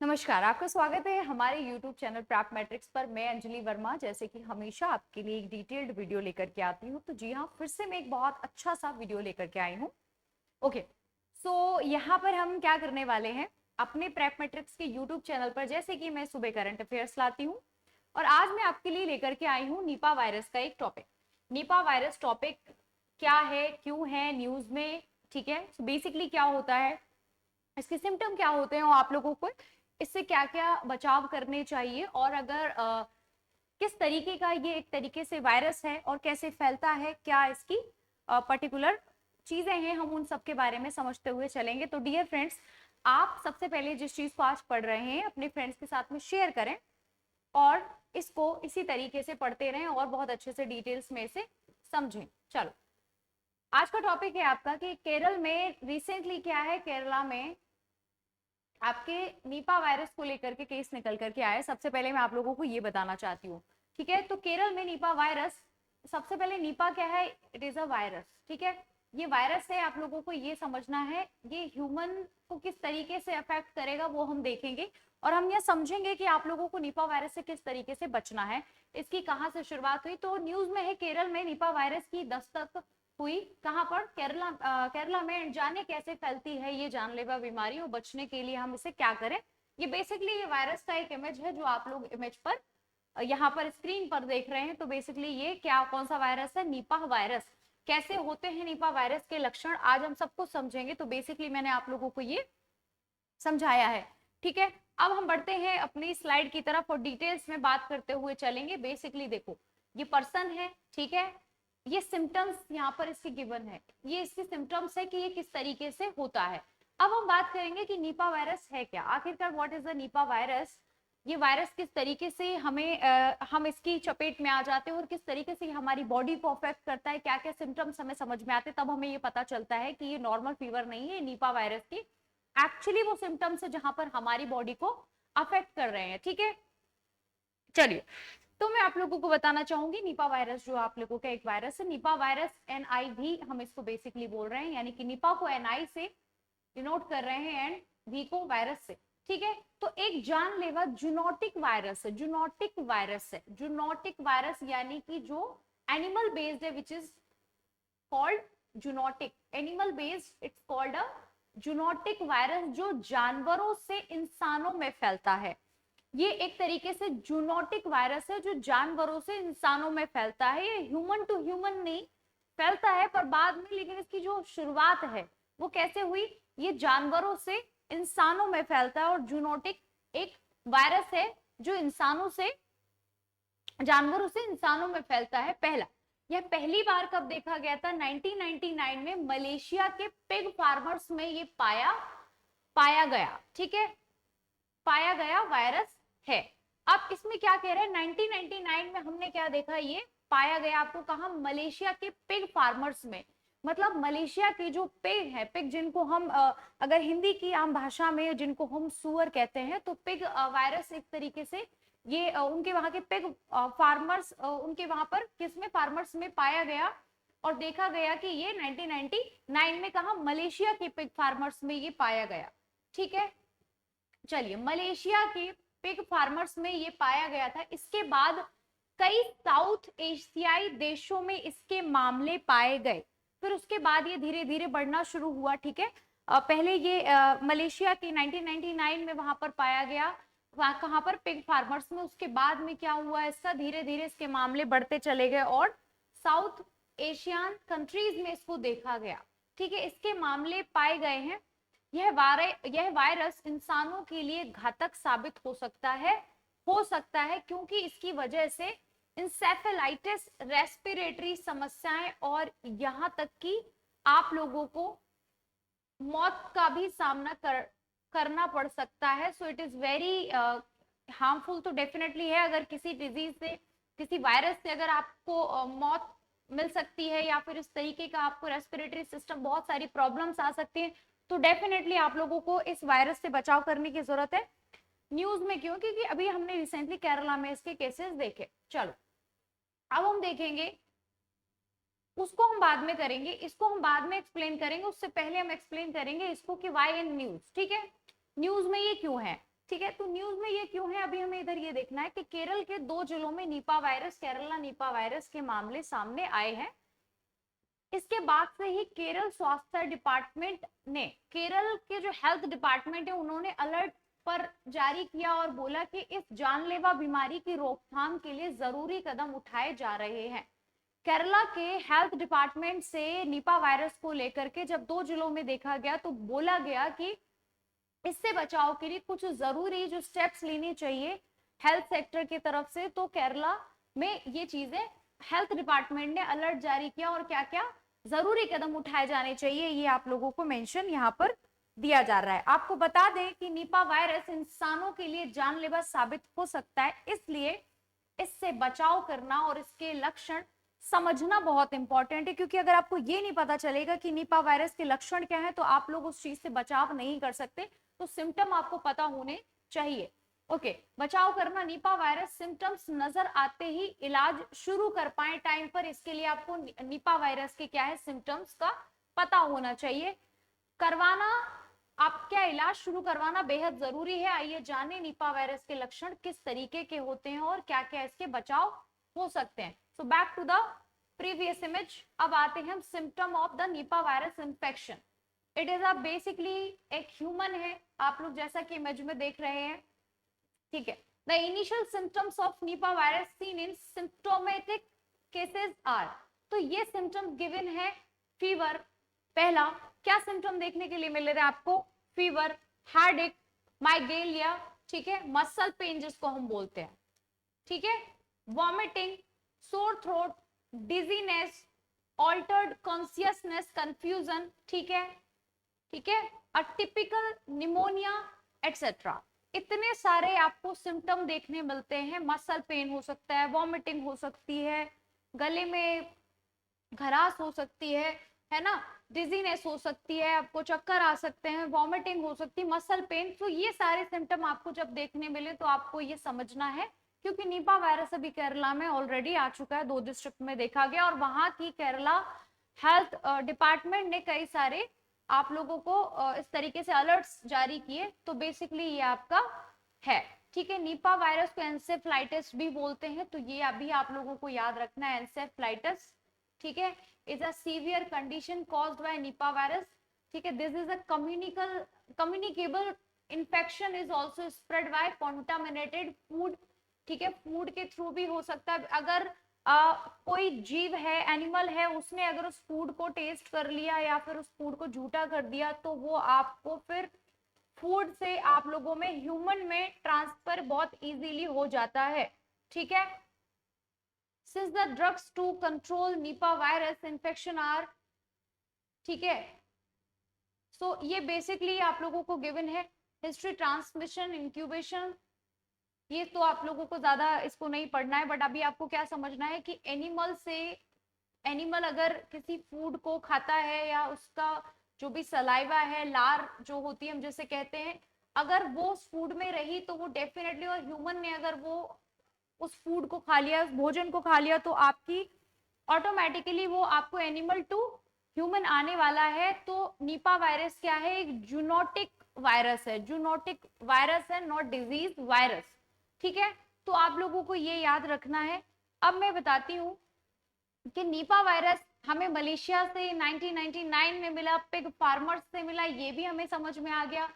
नमस्कार, आपका स्वागत है हमारे YouTube चैनल प्रैप मैट्रिक्स पर। मैं अंजलि वर्मा जैसे कि हमेशा आपके लिए एक डिटेल्ड वीडियो लेकर के आती हूँ। तो जी हाँ, फिर से मैं एक बहुत अच्छा सा वीडियो लेकर के आई हूँ। ओके, सो यहाँ पर हम क्या करने वाले हैं, अपने प्रैप मैट्रिक्स के YouTube चैनल पर जैसे कि मैं सुबह करंट अफेयर्स लाती हूँ और आज मैं आपके लिए लेकर के आई हूँ निपा वायरस का एक टॉपिक। निपा वायरस टॉपिक क्या है, क्यों है न्यूज में, ठीक है। सो बेसिकली क्या होता है, इसके सिम्टम क्या होते हैं और आप लोगों को इससे क्या क्या बचाव करने चाहिए, और अगर किस तरीके का ये एक तरीके से वायरस है और कैसे फैलता है, क्या इसकी पर्टिकुलर चीजें हैं, हम उन सब के बारे में समझते हुए चलेंगे। तो डियर फ्रेंड्स, आप सबसे पहले जिस चीज को आज पढ़ रहे हैं अपने फ्रेंड्स के साथ में शेयर करें और इसको इसी तरीके से पढ़ते रहें और बहुत अच्छे से डिटेल्स में इसे समझें। चलो, आज का टॉपिक है आपका कि केरल में रिसेंटली क्या है, केरला में आपके निपा वायरस को लेकर के केस निकल करके आए। सबसे पहले मैं आप लोगों को ये बताना चाहती हूँ, ठीक है। तो केरल में निपा वायरस, सबसे पहले निपा क्या है, इट इज अ वायरस, ठीक है। ये वायरस है, आप लोगों को ये समझना है ये ह्यूमन को किस तरीके से अफेक्ट करेगा वो हम देखेंगे, और हम यह समझेंगे कि आप लोगों को निपा वायरस से किस तरीके से बचना है, इसकी कहाँ से शुरुआत हुई। तो न्यूज में है केरल में निपा वायरस की दस्तक हुई, कहां पर, केरला। केरला में। जाने कैसे फैलती है ये जानलेवा बीमारी और बचने के लिए हम इसे क्या करें। ये बेसिकली ये वायरस का एक इमेज है जो आप लोग इमेज पर यहाँ पर स्क्रीन पर देख रहे हैं। तो बेसिकली ये क्या, कौन सा वायरस है, निपाह वायरस। कैसे होते हैं निपाह वायरस के लक्षण, आज हम सब कुछ समझेंगे। तो बेसिकली मैंने आप लोगों को ये समझाया है, ठीक है। अब हम बढ़ते हैं अपनी स्लाइड की तरफ और डिटेल्स में बात करते हुए चलेंगे। बेसिकली देखो, ये पर्सन है, ठीक है। ये सिम्टम्स यहाँ पर इसके गिवन है, ये इसके सिम्टम्स है कि ये किस तरीके से होता है। अब हम बात करेंगे कि निपा वायरस है क्या, आखिरकार what is the Nipah virus. ये वायरस किस तरीके से हमें हम इसकी चपेट में आ जाते हैं और किस तरीके से हमारी बॉडी को अफेक्ट करता है, क्या क्या सिम्टम्स हमें समझ में आते हैं, तब हमें ये पता चलता है कि ये नॉर्मल फीवर नहीं है, निपा वायरस की एक्चुअली वो सिम्टम्स है जहां पर हमारी बॉडी को अफेक्ट कर रहे हैं, ठीक है। चलिए, तो मैं आप लोगों को बताना चाहूंगी निपा वायरस जो आप लोगों का एक वायरस है, निपा वायरस NIV हम इसको बेसिकली बोल रहे हैं, यानी कि निपा को NI से डिनोट कर रहे हैं एंड V को वायरस से, ठीक है। तो एक जानलेवा जूनोटिक वायरस है, जूनोटिक वायरस है, जूनोटिक वायरस यानी कि जो एनिमल बेस्ड है, which is called zoonotic, animal based, it's called a zoonotic virus, जो जानवरों से इंसानों में फैलता है। ये एक तरीके से जूनोटिक वायरस है जो जानवरों से इंसानों में फैलता है। ये ह्यूमन टू ह्यूमन नहीं फैलता है पर बाद में, लेकिन इसकी जो शुरुआत है वो कैसे हुई, ये जानवरों से इंसानों में फैलता है। और जूनोटिक एक वायरस है जो इंसानों से, जानवरों से इंसानों में फैलता है। पहला, यह पहली बार कब देखा गया था, 1999 में मलेशिया के पिग फार्मर्स में ये पाया पाया गया, ठीक है, पाया गया वायरस है। अब इसमें क्या कह रहे हैं, 1999 में हमने क्या देखा, ये पाया गया आपको कहा, मलेशिया के पिग फार्मर्स में। मतलब मलेशिया की जो पिग है, पिग जिनको हम अगर हिंदी की आम भाषा में जिनको हम सुअर कहते हैं, तो पिग वायरस एक तरीके से ये उनके वहां के पिग फार्मर्स, उनके वहां पर किसमें, फार्मर्स में पाया गया और देखा गया कि ये 1999 में कहा मलेशिया के पिग फार्मर्स में ये पाया गया, ठीक है। चलिए, मलेशिया के पिग फार्मर्स में ये पाया गया था। इसके बाद कई साउथ एशियाई देशों में इसके मामले पाए गए, फिर उसके बाद ये धीरे धीरे बढ़ना शुरू हुआ, ठीक है। पहले ये मलेशिया के 1999 में वहां पर पाया गया, वहां कहां पर, पिग फार्मर्स में। उसके बाद में क्या हुआ, इसका धीरे धीरे इसके मामले बढ़ते चले गए और साउथ एशियन कंट्रीज में इसको देखा गया, ठीक है, इसके मामले पाए गए हैं। यह वायरस इंसानों के लिए घातक साबित हो सकता है क्योंकि इसकी वजह से इंसेफेलाइटिस, रेस्पिरेटरी समस्याएं और यहां तक कि आप लोगों को मौत का भी सामना करना पड़ सकता है। So it is very harmful. तो डेफिनेटली है, अगर किसी डिजीज से, किसी वायरस से अगर आपको मौत मिल सकती है या फिर इस तरीके का आपको रेस्पिरेटरी सिस्टम, बहुत सारी प्रॉब्लम्स आ सकती हैं, तो डेफिनेटली आप लोगों को इस वायरस से बचाव करने की जरूरत है। न्यूज में क्यों, क्योंकि अभी हमने रिसेंटली केरला में इसके केसेस देखे। चलो, अब हम देखेंगे, उसको हम बाद में करेंगे, इसको हम बाद में एक्सप्लेन करेंगे, उससे पहले हम एक्सप्लेन करेंगे इसको कि वाई इन न्यूज, ठीक है। न्यूज में ये क्यों है, ठीक है, तो न्यूज में ये क्यों है, अभी हमें इधर ये देखना है कि केरल के 2 जिलों में Nipah virus, Kerala Nipah virus के मामले सामने आए हैं। इसके बाद से ही केरल स्वास्थ्य डिपार्टमेंट ने, केरल के जो हेल्थ डिपार्टमेंट है उन्होंने अलर्ट पर जारी किया और बोला कि इस जानलेवा बीमारी की रोकथाम के लिए जरूरी कदम उठाए जा रहे हैं। केरला के हेल्थ डिपार्टमेंट से निपा वायरस को लेकर के जब 2 जिलों में देखा गया तो बोला गया कि इससे बचाव के लिए कुछ जरूरी जो स्टेप्स लेने चाहिए हेल्थ सेक्टर की तरफ से। तो केरला में ये चीजें हेल्थ डिपार्टमेंट ने अलर्ट जारी किया और क्या क्या जरूरी कदम उठाए जाने चाहिए ये आप लोगों को मेंशन यहाँ पर दिया जा रहा है। आपको बता दें कि निपा वायरस इंसानों के लिए जानलेवा साबित हो सकता है, इसलिए इससे बचाव करना और इसके लक्षण समझना बहुत इंपॉर्टेंट है, क्योंकि अगर आपको ये नहीं पता चलेगा कि निपा वायरस के लक्षण क्या है तो आप लोग उस चीज से बचाव नहीं कर सकते। तो सिम्टम आपको पता होने चाहिए। ओके, बचाव करना, निपा वायरस सिम्टम्स नजर आते ही इलाज शुरू कर पाए टाइम पर, इसके लिए आपको निपा वायरस के क्या है सिम्टम्स का पता होना चाहिए। करवाना, आप क्या इलाज शुरू करवाना बेहद जरूरी है। आइए जाने निपा वायरस के लक्षण किस तरीके के होते हैं और क्या क्या इसके बचाव हो सकते हैं। So back to the previous image, अब आते हैं हम symptom of the Nipah virus infection. It is a basically एक ह्यूमन है, आप लोग जैसा कि इमेज में देख रहे हैं, ठीक है। The initial symptoms of Nipah virus seen in symptomatic cases are, तो ये सिम्टम्स गिवन है फीवर, पहला क्या सिम्टम देखने के लिए मिल रहे हैं आपको, फीवर, हेडेक, माइग्रेलिया, ठीक है, मसल पेन जिसको हम बोलते हैं, ठीक है, vomiting, sore throat, dizziness, altered consciousness, confusion, ठीक है, ठीक है, अटिपिकल निमोनिया एटसेट्रा। इतने सारे आपको सिम्टम देखने मिलते हैं। मसल पेन हो सकता है, वॉमिटिंग हो सकती है, गले में खराश हो सकती है ना, डिजीनेस हो सकती है, आपको चक्कर आ सकते हैं, वॉमिटिंग हो सकती है, मसल पेन। तो ये सारे सिम्टम आपको जब देखने मिले तो आपको ये समझना है, क्योंकि निपा वायरस अभी केरला में ऑलरेडी आ चुका है, 2 डिस्ट्रिक्ट में देखा गया और वहां की केरला हेल्थ डिपार्टमेंट ने कई सारे आप लोगों को इस तरीके से अलर्ट्स जारी किए। तो बेसिकली ये आपका है, ठीक है। निपा वायरस को एंसेफ्लाइटिस भी बोलते हैं, तो ये अभी आप लोगों को याद रखना है, एंसेफ्लाइटिस, ठीक है, is a severe condition caused by Nipah virus, ठीक है। This is a communicable infection, is also spread by contaminated food, ठीक है, फूड के थ्रू भी हो सकता है। अगर कोई जीव है, एनिमल है, उसने अगर उस फूड को टेस्ट कर लिया या फिर उस फूड को झूठा कर दिया तो वो आपको फिर फूड से आप लोगों में ह्यूमन में ट्रांसफर बहुत इजीली हो जाता है, ठीक है। Since the drugs to control Nipah virus infection are, ठीक है, सो ये बेसिकली आप लोगों को गिवन है। हिस्ट्री, ट्रांसमिशन, इंक्यूबेशन, ये तो आप लोगों को ज्यादा इसको नहीं पढ़ना है, बट अभी आपको क्या समझना है कि एनिमल से, एनिमल अगर किसी फूड को खाता है या उसका जो भी सलाइवा है, लार जो होती है हम जैसे कहते हैं, अगर वो उस फूड में रही तो वो डेफिनेटली, और ह्यूमन ने अगर वो उस फूड को खा लिया, उस भोजन को खा लिया, तो आपकी ऑटोमेटिकली वो आपको एनिमल टू ह्यूमन आने वाला है। तो निपा वायरस क्या है, एक जूनोटिक वायरस है, जूनोटिक वायरस है, नॉट डिजीज वायरस, ठीक है। तो आप लोगों को ये याद रखना है। अब मैं बताती हूँ कि निपा वायरस हमें मलेशिया से 1999 में मिला, पिग फार्मर्स से मिला, ये भी हमें समझ में आ गया,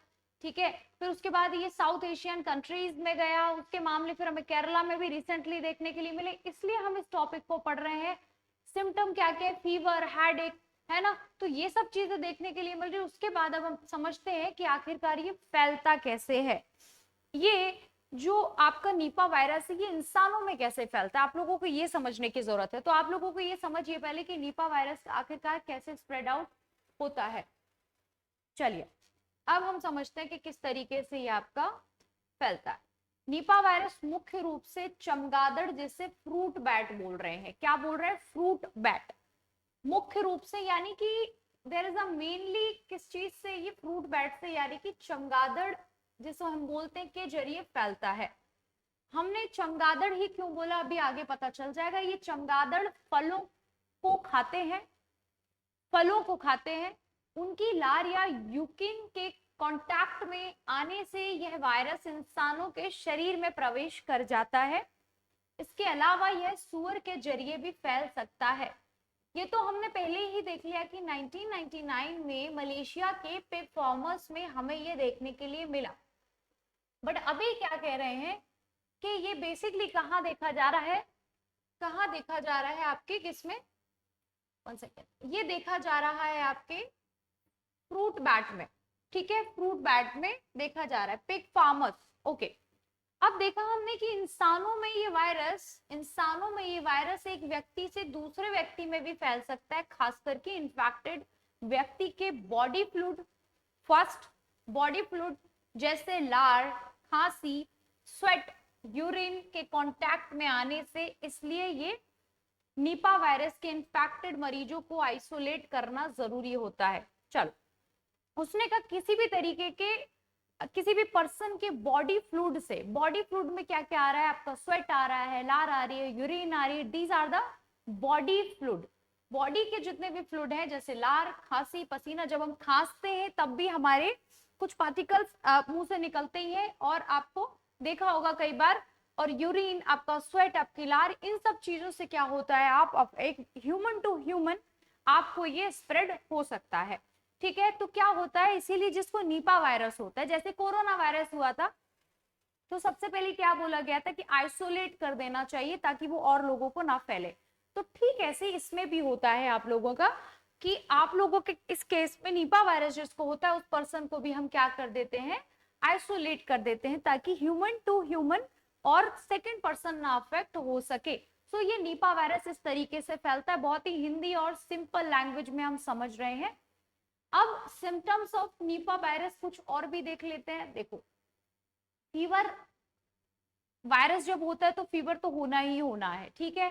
ठीक है। फिर उसके बाद ये साउथ एशियन कंट्रीज में गया, उसके मामले फिर हमें केरला में भी रिसेंटली देखने के लिए मिले, इसलिए हम इस टॉपिक को पढ़ रहे हैं। सिम्टम क्या क्या, फीवर, हेडेक, है ना, तो ये सब चीजें देखने के लिए मिल रही है। उसके बाद अब हम समझते हैं कि आखिरकार ये फैलता कैसे है। ये जो आपका निपा वायरस है ये इंसानों में कैसे फैलता है, आप लोगों को ये समझने की जरूरत है। तो आप लोगों को ये समझिए पहले कि निपा वायरस आखिरकार कैसे स्प्रेड आउट होता है। चलिए अब हम समझते हैं कि किस तरीके से ये आपका फैलता है। निपा वायरस मुख्य रूप से चमगादड़, जिसे फ्रूट बैट बोल रहे हैं, क्या बोल रहे हैं, फ्रूट बैट, मुख्य रूप से, यानी कि देयर इज अ मेनली किस चीज से, ये फ्रूट बैट से, यानी कि चमगादड़ जिसको हम बोलते हैं के जरिए फैलता है। हमने चमगादड़ ही क्यों बोला अभी आगे पता चल जाएगा। ये चमगादड़ फलों को खाते हैं, फलों को खाते हैं, उनकी लार या यूकिन के कांटेक्ट में आने से यह वायरस इंसानों के शरीर में प्रवेश कर जाता है। इसके अलावा यह सूअर के जरिए भी फैल सकता है। ये तो हमने पहले ही देख लिया कि 1999 में मलेशिया के पिग फार्मर्स में हमें ये देखने के लिए मिला। बट अभी क्या कह रहे हैं कि ये बेसिकली कहाँ देखा जा रहा है, कहाँ देखा जा रहा है आपके किसमें, 1 सेकेंड, ये देखा जा रहा है आपके फ्रूट बैट में, ठीक है, फ्रूट बैट में देखा जा रहा है, पिग फार्मर्स। ओके, अब देखा हमने कि इंसानों में ये वायरस एक व्यक्ति से दूसरे व्यक्ति में भी फैल सकता है, खास करके इन्फेक्टेड व्यक्ति के body fluid, first body fluid जैसे लार, खांसी, स्वेट, यूरिन के कांटेक्ट में आने से। इसलिए ये निपा वायरस के इन्फेक्टेड मरीजों को आइसोलेट करना जरूरी होता है। चलो, उसने कहा किसी भी तरीके के, किसी भी पर्सन के बॉडी फ्लूइड से, बॉडी फ्लूइड में क्या क्या आ रहा है आपका, स्वेट आ रहा है, लार आ रही है, यूरिन आ रही है, these are the body fluid. Body के जितने भी फ्लूइड हैं जैसे लार, खांसी, पसीना, जब हम खांसते हैं तब भी हमारे कुछ पार्टिकल्स मुंह से निकलते ही है, और आपको देखा होगा कई बार, और यूरिन, आपका स्वेट, आपकी लार, इन सब चीजों से क्या होता है, आप एक ह्यूमन टू ह्यूमन आपको ये स्प्रेड हो सकता है। ठीक है, तो क्या होता है, इसीलिए जिसको निपा वायरस होता है, जैसे कोरोना वायरस हुआ था तो सबसे पहले क्या बोला गया था कि आइसोलेट कर देना चाहिए ताकि वो और लोगों को ना फैले। तो ठीक ऐसे इसमें भी होता है आप लोगों का कि आप लोगों के इस केस में निपा वायरस जिसको होता है उस पर्सन को भी हम क्या कर देते हैं, आइसोलेट कर देते हैं ताकि ह्यूमन टू ह्यूमन और सेकेंड पर्सन ना अफेक्ट हो सके। सो ये निपा वायरस इस तरीके से फैलता है, बहुत ही हिंदी और सिंपल लैंग्वेज में हम समझ रहे हैं। अब सिम्टम्स ऑफ निपा वायरस कुछ और भी देख लेते हैं। देखो, फीवर, वायरस जब होता है तो फीवर तो होना ही होना है, ठीक है,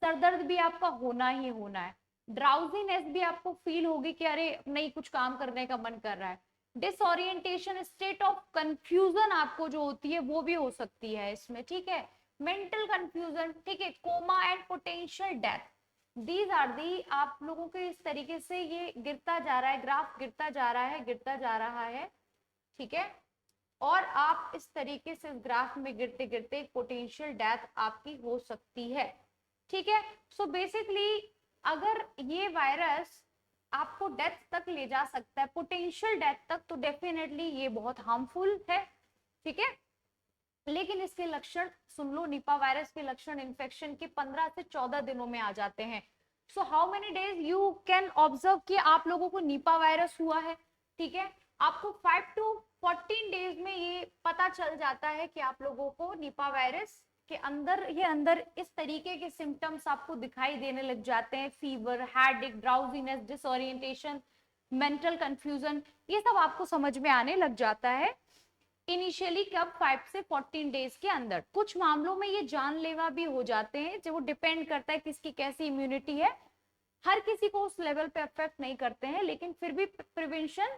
सरदर्द भी आपका होना ही होना है, ड्राउजीनेस भी आपको फील होगी कि अरे नहीं कुछ काम करने का मन कर रहा है, डिसओरिएंटेशन, स्टेट ऑफ कंफ्यूजन आपको जो होती है वो भी हो सकती है इसमें, ठीक है, मेंटल कंफ्यूजन, ठीक है, coma and potential death, these are the आप लोगों के इस तरीके से ये गिरता जा रहा है, ग्राफ गिरता जा रहा है, गिरता जा रहा है, ठीक है, और आप इस तरीके से इस ग्राफ में गिरते गिरते पोटेंशियल डेथ आपकी हो सकती है, ठीक है। सो बेसिकली अगर ये वायरस आपको डेथ तक ले जा सकता है, पोटेंशियल डेथ तक, तो डेफिनेटली ये बहुत हार्मफुल है, ठीक है। लेकिन इसके लक्षण सुन लो, निपा वायरस के लक्षण इन्फेक्शन के 15 से 14 दिनों में आ जाते हैं। So how many days you can observe कि आप लोगों को निपा वायरस हुआ है, ठीक है, आपको 5 to 14 डेज में ये पता चल जाता है कि आप लोगों को निपा वायरस के अंदर इस तरीके के सिम्टम्स आपको दिखाई देने लग जाते हैं, fever, headache, drowsiness, disorientation, mental confusion, ये सब आपको समझ में आने लग जाता है इनिशियली कब, 5 से 14 डेज के अंदर। कुछ मामलों में ये जानलेवा भी हो जाते हैं, जो डिपेंड करता है किसकी कैसी इम्यूनिटी है, हर किसी को उस लेवल पे अफेक्ट नहीं करते हैं, लेकिन फिर भी प्रिवेंशन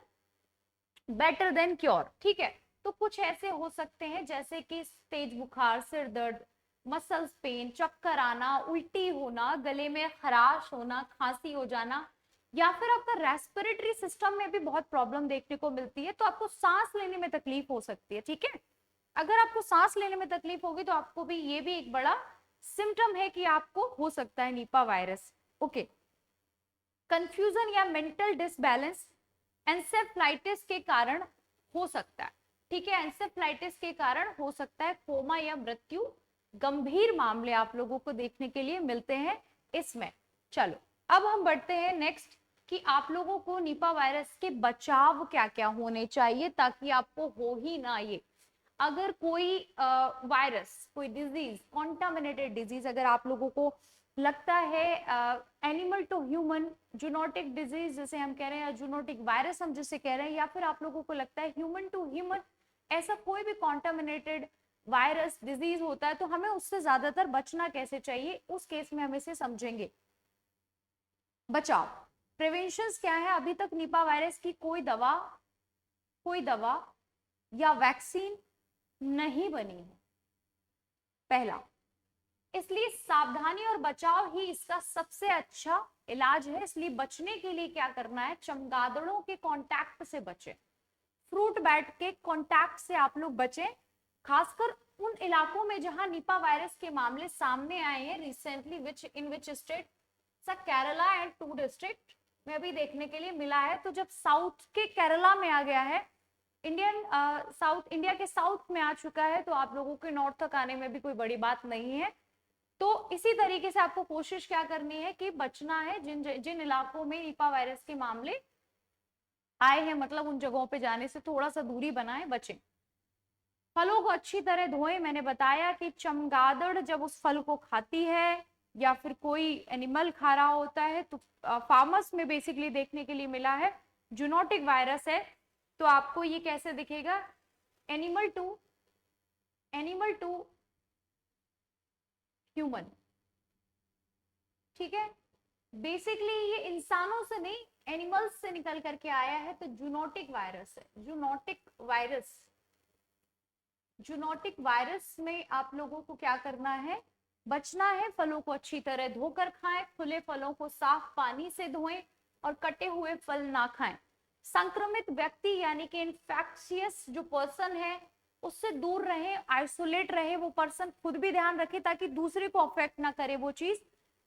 बेटर देन क्योर, ठीक है। तो कुछ ऐसे हो सकते हैं जैसे कि तेज बुखार, सिर दर्द, मसल्स पेन, चक्कर आना, उल्टी होना, गले में खराश होना, खांसी हो जाना, या फिर आपका रेस्पिरेटरी सिस्टम में भी बहुत प्रॉब्लम देखने को मिलती है, तो आपको सांस लेने में तकलीफ हो सकती है, ठीक है। अगर आपको सांस लेने में तकलीफ होगी तो आपको भी ये भी एक बड़ा सिम्टम है कि आपको हो सकता है निपा वायरस, ओके। कंफ्यूजन या मेंटल डिसबैलेंस एंसेफ्लाइटिस के कारण हो सकता है, ठीक है, एंसेफ्लाइटिस के कारण हो सकता है कोमा या मृत्यु, गंभीर मामले आप लोगों को देखने के लिए मिलते हैं इसमें। चलो अब हम बढ़ते हैं नेक्स्ट कि आप लोगों को निपा वायरस के बचाव क्या क्या होने चाहिए ताकि आपको हो ही ना ये। अगर कोई वायरस, कोई डिजीज, कॉन्टामिनेटेड डिजीज अगर आप लोगों को लगता है, animal to human zoonotic disease जिसे हम कह रहे हैं, या जूनोटिक वायरस हम जिसे कह रहे हैं, या फिर आप लोगों को लगता है ह्यूमन टू ह्यूमन ऐसा कोई भी कॉन्टामिनेटेड वायरस डिजीज होता है, तो हमें उससे ज्यादातर बचना कैसे चाहिए, उस केस में हम इसे समझेंगे। बचाव, प्रिवेंशंस क्या है, अभी तक निपा वायरस की कोई दवा या वैक्सीन नहीं बनी है, पहला, इसलिए सावधानी और बचाव ही इसका सबसे अच्छा इलाज है। इसलिए बचने के लिए क्या करना है, चमगादड़ों के कांटेक्ट से बचें, फ्रूट बैट के कांटेक्ट से आप लोग बचें, खासकर उन इलाकों में जहां निपा वायरस के मामले सामने आए हैं recently, in which state, Kerala and 2 district में भी देखने के लिए मिला है। तो जब साउथ के केरला में आ गया है, साउथ इंडिया के साउथ में आ चुका है, तो आप लोगों के नॉर्थ तक आने में भी कोई बड़ी बात नहीं है। तो इसी तरीके से आपको कोशिश क्या करनी है कि बचना है, जिन इलाकों में निपा वायरस के मामले आए हैं, मतलब उन जगहों पे जाने से थोड़ा सा दूरी बनाएं, बचें। फलों को अच्छी तरह धोएं। मैंने बताया कि चमगादड़ जब उस फल को खाती है या फिर कोई एनिमल खा रहा होता है, तो फार्मर्स में बेसिकली देखने के लिए मिला है जूनोटिक वायरस है। तो आपको ये कैसे दिखेगा, एनिमल टू ह्यूमन, ठीक है। बेसिकली ये इंसानों से नहीं, एनिमल्स से निकल करके आया है, तो जूनोटिक वायरस है। जूनोटिक वायरस में आप लोगों को क्या करना है, बचना है। फलों को अच्छी तरह धोकर खाएं, खुले फलों को साफ पानी से धोएं और कटे हुए फल ना खाएं। संक्रमित व्यक्ति यानी कि इन्फेक्शियस जो पर्सन है उससे दूर रहे, आइसोलेट रहे वो पर्सन, खुद भी ध्यान रखे ताकि दूसरे को अफेक्ट ना करे वो चीज।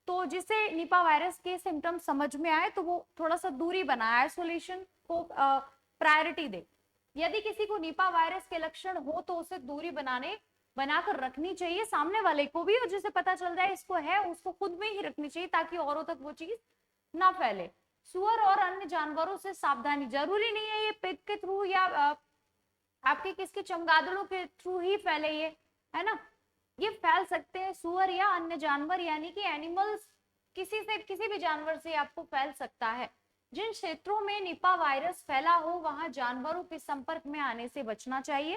तो जिसे निपा वायरस के सिम्टम्स समझ में आए तो वो थोड़ा सा दूरी बनाए, आइसोलेशन को प्रायोरिटी दे। यदि किसी को निपा वायरस के लक्षण हो तो उसे दूरी बनाकर रखनी चाहिए, सामने वाले को भी, और जिसे पता चल जाए इसको है उसको खुद में ही रखनी चाहिए ताकि औरों तक वो चीज ना फैले। सुअर और अन्य जानवरों से सावधानी, जरूरी नहीं है ये पिग के थ्रू या आपके किसके चमगादड़ों के थ्रू ही फैले, ये है ना, ये फैल सकते हैं सुअर या अन्य जानवर यानी कि एनिमल्स, किसी भी जानवर से आपको फैल सकता है। जिन क्षेत्रों में निपा वायरस फैला हो वहां जानवरों के संपर्क में आने से बचना चाहिए।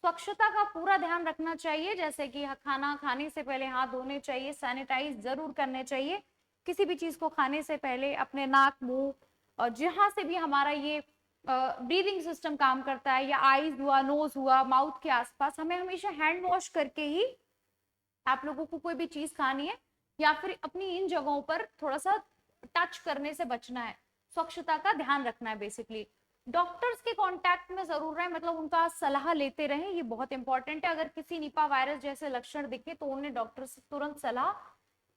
स्वच्छता का पूरा ध्यान रखना चाहिए, जैसे कि खाना खाने से पहले हाथ धोने चाहिए, सैनिटाइज जरूर करने चाहिए। किसी भी चीज को खाने से पहले अपने नाक, मुंह और जहां से भी हमारा ये ब्रीदिंग सिस्टम काम करता है, या आईज हुआ, नोज हुआ, माउथ के आसपास, हमें हमेशा हैंड वॉश करके ही आप लोगों को कोई भी चीज खानी है या फिर अपनी इन जगहों पर थोड़ा सा टच करने से बचना है। स्वच्छता का ध्यान रखना है बेसिकली। डॉक्टर्स के कांटेक्ट में जरूर रहे, मतलब उनका सलाह लेते रहें, ये बहुत इंपॉर्टेंट है। अगर किसी निपा वायरस जैसे लक्षण दिखे तो उन्हें डॉक्टर से तुरंत सलाह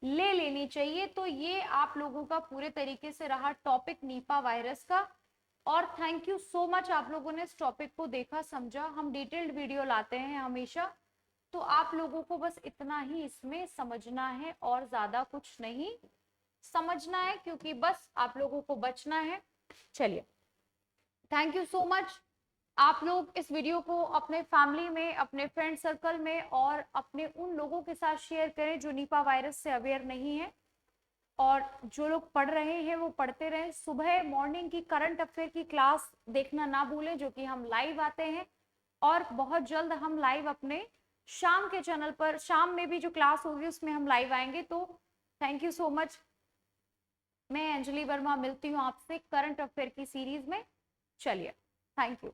ले लेनी चाहिए। तो ये आप लोगों का पूरे तरीके से रहा टॉपिक निपा वायरस का, और थैंक यू सो मच आप लोगों ने इस टॉपिक को देखा, समझा। हम डिटेल्ड वीडियो लाते हैं हमेशा, तो आप लोगों को बस इतना ही इसमें समझना है और ज्यादा कुछ नहीं समझना है, क्योंकि बस आप लोगों को बचना है। चलिए, थैंक यू सो मच। आप लोग इस वीडियो को अपने फैमिली में, अपने फ्रेंड सर्कल में और अपने उन लोगों के साथ शेयर करें जो निपा वायरस से अवेयर नहीं है, और जो लोग पढ़ रहे हैं वो पढ़ते रहें। सुबह मॉर्निंग की करंट अफेयर की क्लास देखना ना भूलें, जो कि हम लाइव आते हैं, और बहुत जल्द हम लाइव अपने शाम के चैनल पर, शाम में भी जो क्लास होगी उसमें हम लाइव आएंगे। तो थैंक यू सो मच। मैं अंजलि वर्मा मिलती हूँ आपसे करंट अफेयर की सीरीज में। चलिए, थैंक यू।